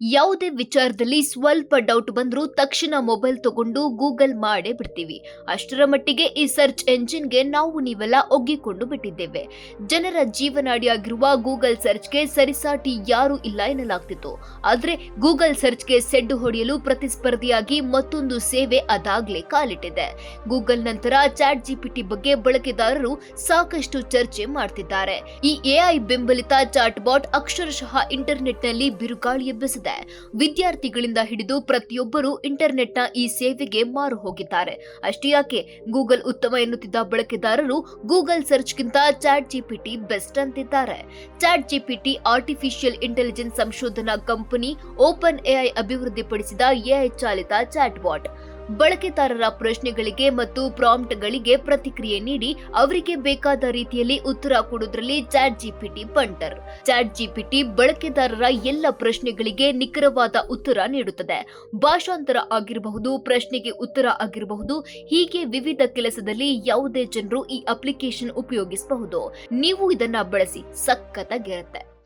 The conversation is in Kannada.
ಯಾವುದೇ ವಿಚಾರದಲ್ಲಿ ಸ್ವಲ್ಪ ಡೌಟ್ ಬಂದ್ರೂ ತಕ್ಷಣ ಮೊಬೈಲ್ ತಗೊಂಡು ಗೂಗಲ್ ಮಾಡೇ ಬಿಡ್ತೀವಿ. ಅಷ್ಟರ ಮಟ್ಟಿಗೆ ಈ ಸರ್ಚ್ ಎಂಜಿನ್ಗೆ ನಾವು ನೀವೆಲ್ಲ ಒಗ್ಗಿಕೊಂಡು ಬಿಟ್ಟಿದ್ದೇವೆ. ಜನರ ಜೀವನಾಡಿಯಾಗಿರುವ ಗೂಗಲ್ ಸರ್ಚ್ಗೆ ಸರಿಸಾಟಿ ಯಾರೂ ಇಲ್ಲ ಎನ್ನಲಾಗ್ತಿತ್ತು. ಆದ್ರೆ ಗೂಗಲ್ ಸರ್ಚ್ಗೆ ಸೆಡ್ಡು ಹೊಡೆಯಲು ಪ್ರತಿಸ್ಪರ್ಧಿಯಾಗಿ ಮತ್ತೊಂದು ಸೇವೆ ಅದಾಗ್ಲೇ ಕಾಲಿಟ್ಟಿದೆ. ಗೂಗಲ್ ನಂತರ ಚಾಟ್ ಜಿಪಿಟಿ ಬಗ್ಗೆ ಬಳಕೆದಾರರು ಸಾಕಷ್ಟು ಚರ್ಚೆ ಮಾಡ್ತಿದ್ದಾರೆ. ಈ ಎಐ ಬೆಂಬಲಿತ ಚಾಟ್ ಬಾಟ್ ಅಕ್ಷರಶಃ ಇಂಟರ್ನೆಟ್ನಲ್ಲಿ ಬಿರುಗಾಳಿ ಎಬ್ಬಿಸಿದೆ. ವಿದ್ಯಾರ್ಥಿಗಳಿಂದ ಹಿಡಿದು ಪ್ರತಿಯೊಬ್ಬರು ಇಂಟರ್ನೆಟ್ನ ಈ ಸೇವೆಗೆ ಮಾರು ಹೋಗಿದ್ದಾರೆ. ಅಷ್ಟೇ ಯಾಕೆ, ಗೂಗಲ್ ಉತ್ತಮ ಎನ್ನುತ್ತಿದ್ದ ಬಳಕೆದಾರರು ಗೂಗಲ್ ಸರ್ಚ್ಗಿಂತ ಚಾಟ್ ಜಿಪಿಟಿ ಬೆಸ್ಟ್ ಅಂತಿದ್ದಾರೆ. ಚಾಟ್ ಜಿಪಿಟಿ ಆರ್ಟಿಫಿಷಿಯಲ್ ಇಂಟೆಲಿಜೆನ್ಸ್ ಸಂಶೋಧನಾ ಕಂಪನಿ ಓಪನ್ ಎಐ ಅಭಿವೃದ್ಧಿಪಡಿಸಿದ ಎಐ ಚಾಲಿತ ಚಾಟ್ ಬಾಟ್. ಬಳಕೆದಾರರ ಪ್ರಶ್ನೆಗಳಿಗೆ ಮತ್ತು ಪ್ರಾಂಪ್ಟ್ಗಳಿಗೆ ಪ್ರತಿಕ್ರಿಯೆ ನೀಡಿ ಅವರಿಗೆ ಬೇಕಾದ ರೀತಿಯಲ್ಲಿ ಉತ್ತರ ಕೊಡುವುದರಲ್ಲಿ ಚಾಟ್ ಜಿಪಿಟಿ ಬಂಟರ್. ಚಾಟ್ ಜಿಪಿಟಿ ಬಳಕೆದಾರರ ಎಲ್ಲ ಪ್ರಶ್ನೆಗಳಿಗೆ ನಿಖರವಾದ ಉತ್ತರ ನೀಡುತ್ತದೆ. ಭಾಷಾಂತರ ಆಗಿರಬಹುದು, ಪ್ರಶ್ನೆಗೆ ಉತ್ತರ ಆಗಿರಬಹುದು, ಹೀಗೆ ವಿವಿಧ ಕೆಲಸದಲ್ಲಿ ಯಾವುದೇ ಜನರು ಈ ಅಪ್ಲಿಕೇಶನ್ ಉಪಯೋಗಿಸಬಹುದು. ನೀವು ಇದನ್ನ ಬಳಸಿ, ಸಖತ್ತಾಗಿರುತ್ತೆ.